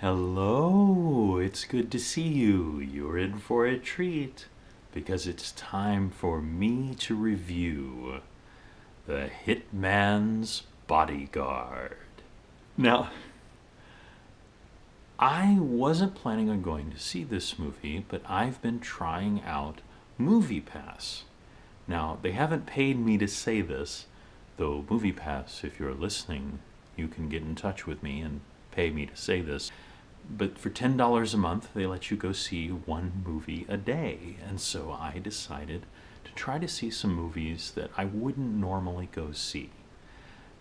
Hello, it's good to see you. You're in for a treat because it's time for me to review the Hitman's Bodyguard. Now, I wasn't planning on going to see this movie, but I've been trying out Movie Pass. Now, they haven't paid me to say this, though Movie Pass, if you're listening, you can get in touch with me and pay me to say this. But for $10 a month, they let you go see one movie a day. And so I decided to try to see some movies that I wouldn't normally go see.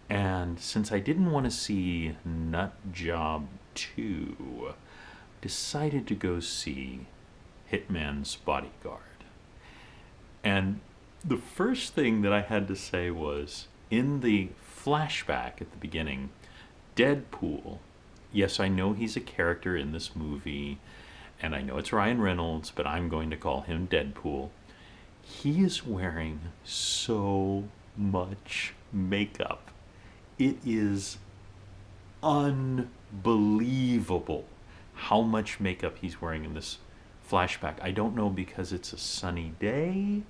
And since I didn't want to see Nut Job 2, decided to go see Hitman's Bodyguard. And the first thing that I had to say was, in the flashback at the beginning, Deadpool, yes, I know he's a character in this movie, and I know it's Ryan Reynolds, but I'm going to call him Deadpool. He is wearing so much makeup. It is unbelievable how much makeup he's wearing in this flashback. I don't know because it's a sunny day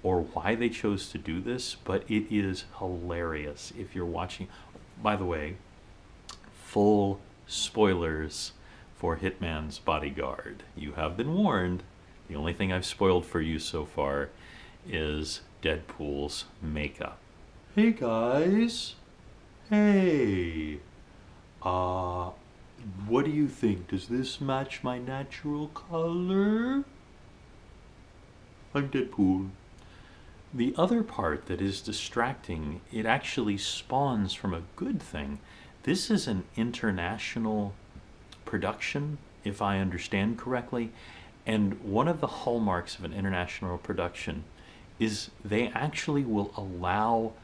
or why they chose to do this, but it is hilarious if you're watching. By the way, full spoilers for Hitman's Bodyguard. You have been warned. The only thing I've spoiled for you so far is Deadpool's makeup. Hey guys. Hey. What do you think? Does this match my natural color? I'm Deadpool. The other part that is distracting, it actually spawns from a good thing. This is an international production, if I understand correctly, and one of the hallmarks of an international production is they actually will allow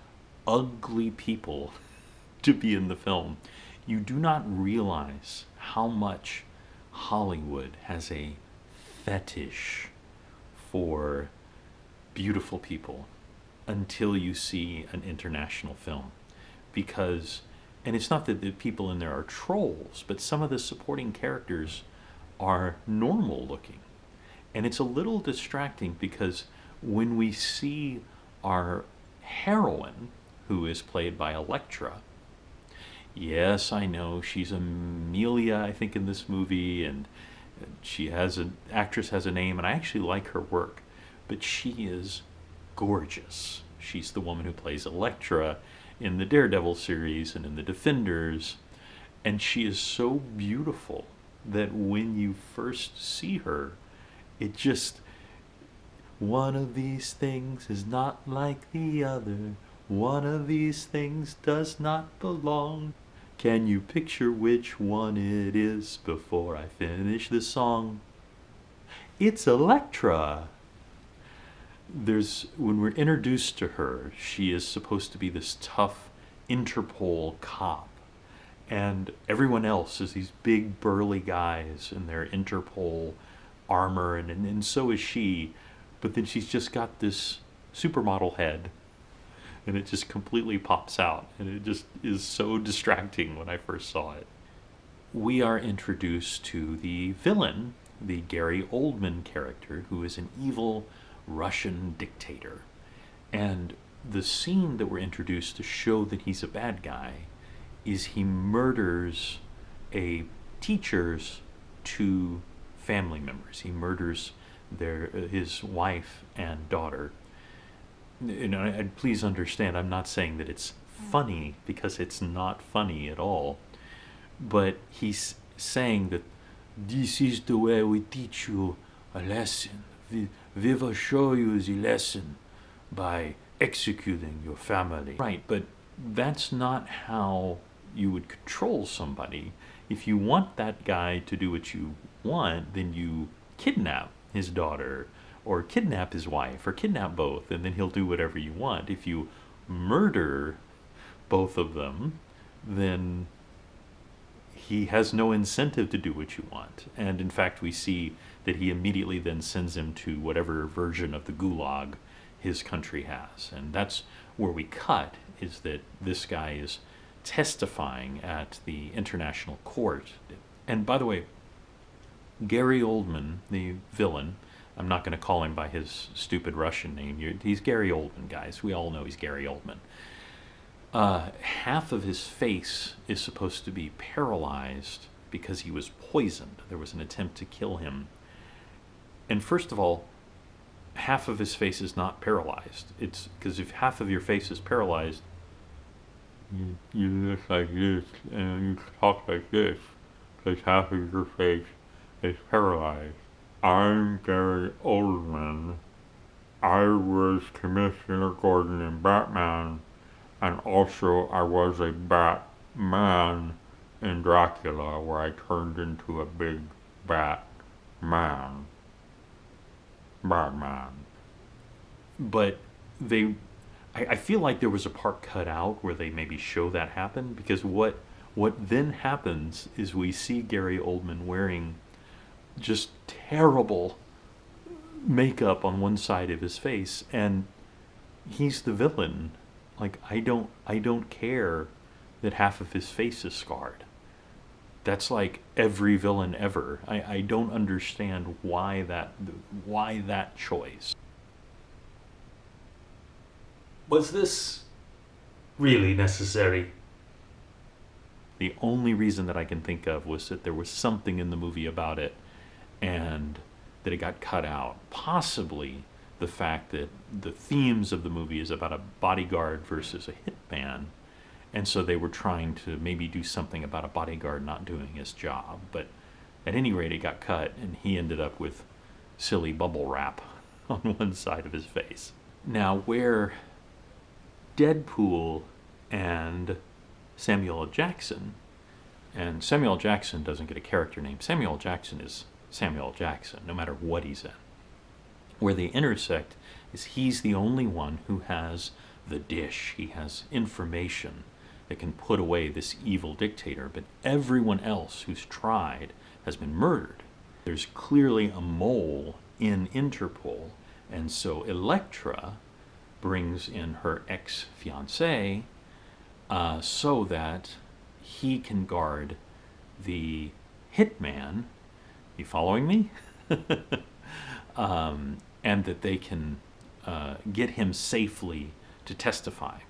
ugly people to be in the film. You do not realize how much Hollywood has a fetish for beautiful people until you see an international film. Because, and it's not that the people in there are trolls, but some of the supporting characters are normal looking. And it's a little distracting because when we see our heroine, who is played by Elektra, yes, I know she's Amelia, I think, in this movie, and she has an actress has a name, and I actually like her work, but she is gorgeous. She's the woman who plays Elektra in the Daredevil series and in the Defenders, and she is so beautiful that when you first see her, it just, one of these things is not like the other, one of these things does not belong. Can you picture which one it is before I finish the song? It's Elektra. When we're introduced to her, she is supposed to be this tough Interpol cop, and everyone else is these big burly guys in their Interpol armor, and so is she, but then she's just got this supermodel head, and it just completely pops out, and it just is so distracting when I first saw it. We are introduced to the villain, the Gary Oldman character, who is an evil Russian dictator. And the scene that we're introduced to show that he's a bad guy is he murders a teacher's two family members. He murders his wife and daughter. And please understand, I'm not saying that it's funny, because it's not funny at all. But he's saying that this is the way we teach you a lesson. We will show you the lesson by executing your family. Right, but that's not how you would control somebody. If you want that guy to do what you want, then you kidnap his daughter, or kidnap his wife, or kidnap both, and then he'll do whatever you want. If you murder both of them, then he has no incentive to do what you want. And in fact, we see that he immediately then sends him to whatever version of the gulag his country has. And that's where we cut, is that this guy is testifying at the international court And by the way, Gary Oldman, the villain, I'm not going to call him by his stupid Russian name. He's Gary Oldman, guys. We all know he's Gary Oldman. Half of his face is supposed to be paralyzed because he was poisoned. There was an attempt to kill him. And first of all, half of his face is not paralyzed. It's because if half of your face is paralyzed, you look like this and you talk like this because half of your face is paralyzed. I'm Gary Oldman. I was Commissioner Gordon in Batman, and also I was a Batman in Dracula, where I turned into a big bat man. Batman. But I feel like there was a part cut out where they maybe show that happen, because what then happens is we see Gary Oldman wearing just terrible makeup on one side of his face, and he's the villain. Like, I don't care that half of his face is scarred. That's like every villain ever. I don't understand why that choice. Was this really necessary? The only reason that I can think of was that there was something in the movie about it and that it got cut out. Possibly the fact that the themes of the movie is about a bodyguard versus a hitman, and so they were trying to maybe do something about a bodyguard not doing his job. But at any rate, it got cut, and he ended up with silly bubble wrap on one side of his face. Now, where Deadpool and Samuel L. Jackson, and Samuel L. Jackson doesn't get a character name. Samuel L. Jackson is Samuel L. Jackson, no matter what he's in. Where they intersect is he's the only one who has the dish. He has information that can put away this evil dictator, but everyone else who's tried has been murdered. There's clearly a mole in Interpol, and so Elektra brings in her ex-fiancé so that he can guard the Hitman. You following me? And that they can get him safely to testify.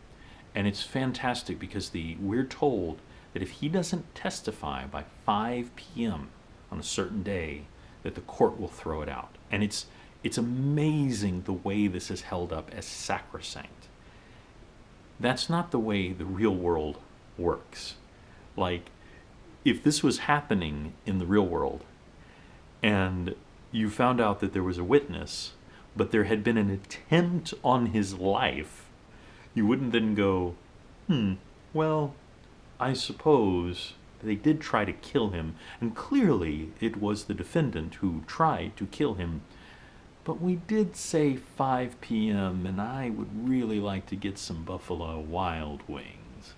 And it's fantastic because we're told that if he doesn't testify by 5 p.m. on a certain day, that the court will throw it out. And it's amazing the way this is held up as sacrosanct. That's not the way the real world works. Like, if this was happening in the real world and you found out that there was a witness, but there had been an attempt on his life, you wouldn't then go, well, I suppose they did try to kill him, and clearly it was the defendant who tried to kill him. But we did say 5 p.m., and I would really like to get some Buffalo Wild Wings.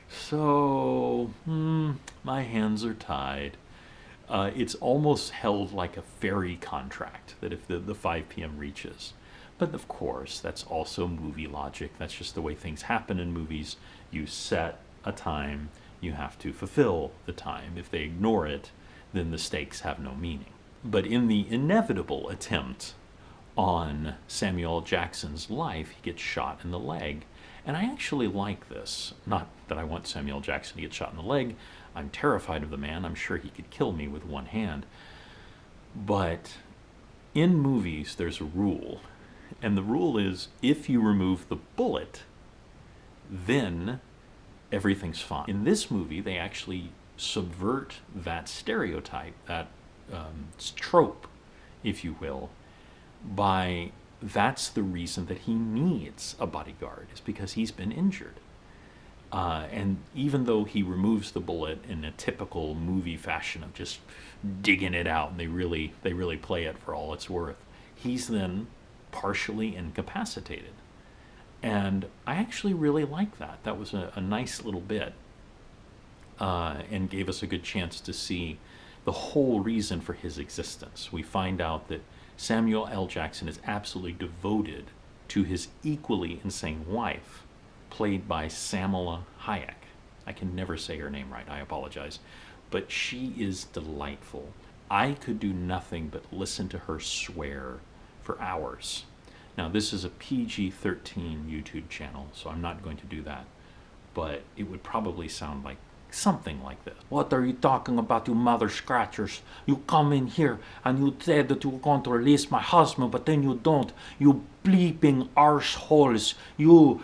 So, my hands are tied. It's almost held like a fairy contract, that if the 5 p.m. reaches. But of course, that's also movie logic. That's just the way things happen in movies. You set a time, you have to fulfill the time. If they ignore it, then the stakes have no meaning. But in the inevitable attempt on Samuel L. Jackson's life, he gets shot in the leg. And I actually like this. Not that I want Samuel L. Jackson to get shot in the leg. I'm terrified of the man. I'm sure he could kill me with one hand. But in movies, there's a rule. And the rule is, if you remove the bullet, then everything's fine. In this movie, they actually subvert that stereotype, that trope, if you will, by that's the reason that he needs a bodyguard, is because he's been injured. And even though he removes the bullet in a typical movie fashion of just digging it out, and they really play it for all it's worth, he's then partially incapacitated. And I actually really like that. That was a nice little bit, and gave us a good chance to see the whole reason for his existence. We find out that Samuel L. Jackson is absolutely devoted to his equally insane wife, played by Salma Hayek. I can never say her name right, I apologize. but she is delightful. I could do nothing but listen to her swear for hours. Now, this is a PG-13 YouTube channel, so I'm not going to do that, but it would probably sound like something like this. What are you talking about, you mother scratchers? You come in here and you said that you were going to release my husband, but then you don't. You bleeping arseholes. You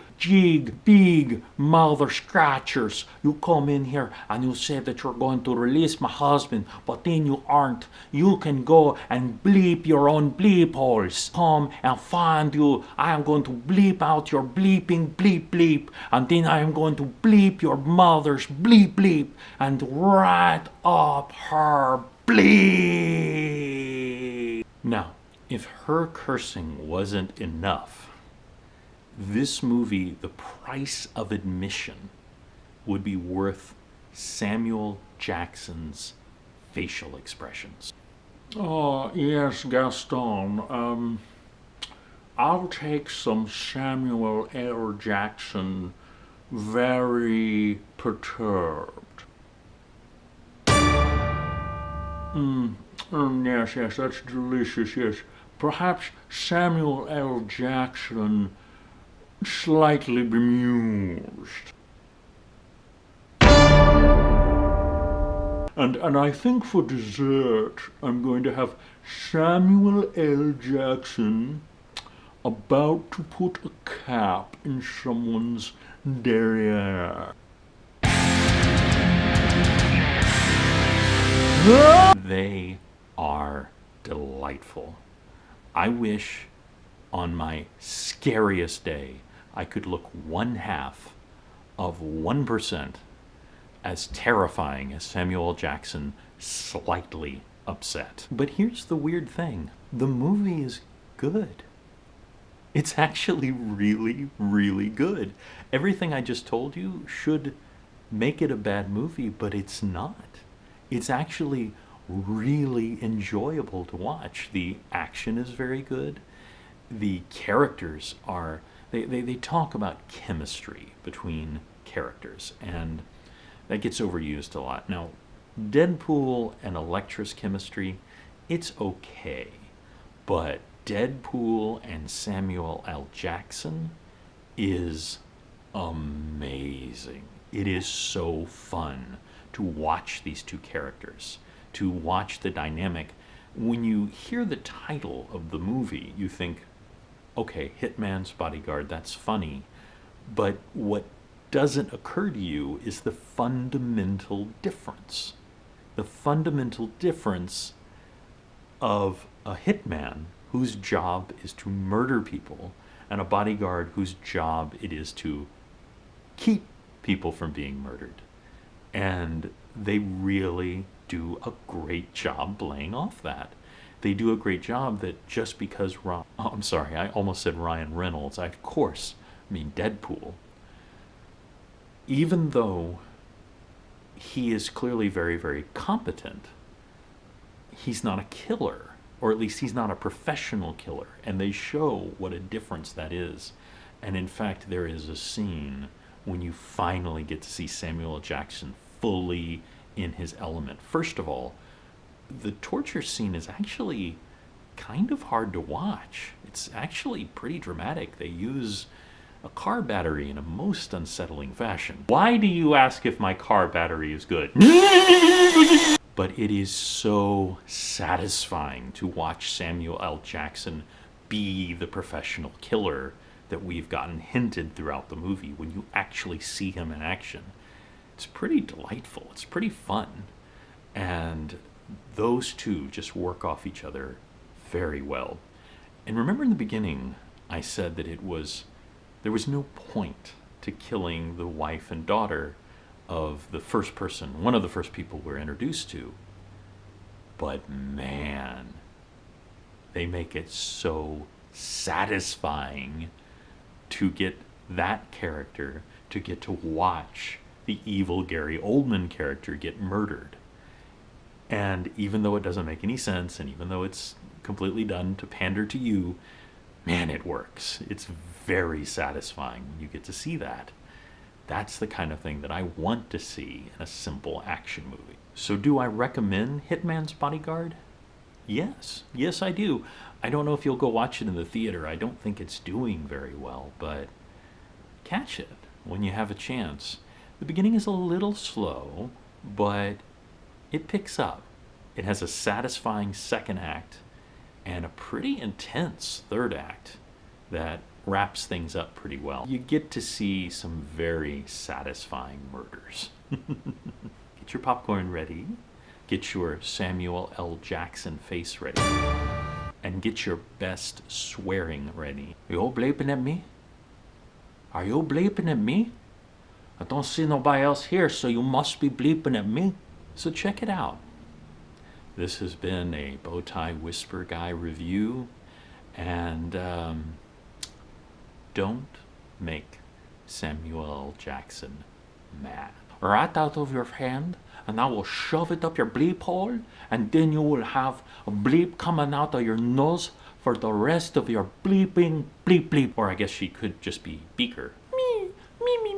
big mother scratchers. You come in here and you say that you're going to release my husband, but then you aren't. You can go and bleep your own bleep holes. Come and find you. I am going to bleep out your bleeping bleep, and then I am going to bleep your mother's bleep, and right up her bleep. Now, if her cursing wasn't enough, this movie, the price of admission, would be worth Samuel Jackson's facial expressions. Oh, yes, Gaston. I'll take some Samuel L. Jackson, very perturbed. Yes, that's delicious, yes. Perhaps Samuel L. Jackson, slightly bemused. And I think for dessert, I'm going to have Samuel L. Jackson about to put a cap in someone's derriere. They are delightful. I wish on my scariest day I could look 1/2 of 1% as terrifying as Samuel L. Jackson, slightly upset. But here's the weird thing. The movie is good. It's actually really, really good. Everything I just told you should make it a bad movie, but it's not. It's actually really enjoyable to watch. The action is very good. The characters are, they talk about chemistry between characters, and that gets overused a lot. Now, Deadpool and Elektra's chemistry, it's okay, but Deadpool and Samuel L. Jackson is amazing. It is so fun to watch these two characters, to watch the dynamic. When you hear the title of the movie, you think, okay, Hitman's Bodyguard, that's funny. But what doesn't occur to you is the fundamental difference. The fundamental difference of a hitman whose job is to murder people and a bodyguard whose job it is to keep people from being murdered. And they really do a great job playing off that. They do a great job that just because I'm sorry, I almost said Ryan Reynolds. I, of course, mean Deadpool. Even though he is clearly very, very competent, he's not a killer, or at least he's not a professional killer. And they show what a difference that is. And in fact, there is a scene when you finally get to see Samuel L. Jackson fully in his element. First of all, the torture scene is actually kind of hard to watch. It's actually pretty dramatic. They use a car battery in a most unsettling fashion. Why do you ask if my car battery is good? But it is so satisfying to watch Samuel L. Jackson be the professional killer that we've gotten hinted throughout the movie when you actually see him in action. It's pretty delightful. It's pretty fun. And those two just work off each other very well. And remember in the beginning, I said that there was no point to killing the wife and daughter of the first person, one of the first people we're introduced to. But man, they make it so satisfying to get that character to get to watch the evil Gary Oldman character get murdered. And even though it doesn't make any sense, and even though it's completely done to pander to you, man, it works. It's very satisfying when you get to see that. That's the kind of thing that I want to see in a simple action movie. So do I recommend Hitman's Bodyguard? Yes, yes I do. I don't know if you'll go watch it in the theater. I don't think it's doing very well, but catch it when you have a chance. The beginning is a little slow, but it picks up. It has a satisfying second act and a pretty intense third act that wraps things up pretty well. You get to see some very satisfying murders. Get your popcorn ready. Get your Samuel L. Jackson face ready. And get your best swearing ready. You all bleeping at me? Are you bleeping at me? I don't see nobody else here, so you must be bleeping at me. So check it out. This has been a Bowtie Whisper Guy review, and don't make Samuel L. Jackson mad. Right out of your hand, and I will shove it up your bleep hole, and then you will have a bleep coming out of your nose for the rest of your bleeping bleep bleep. Or I guess she could just be Beaker. Me, me, me,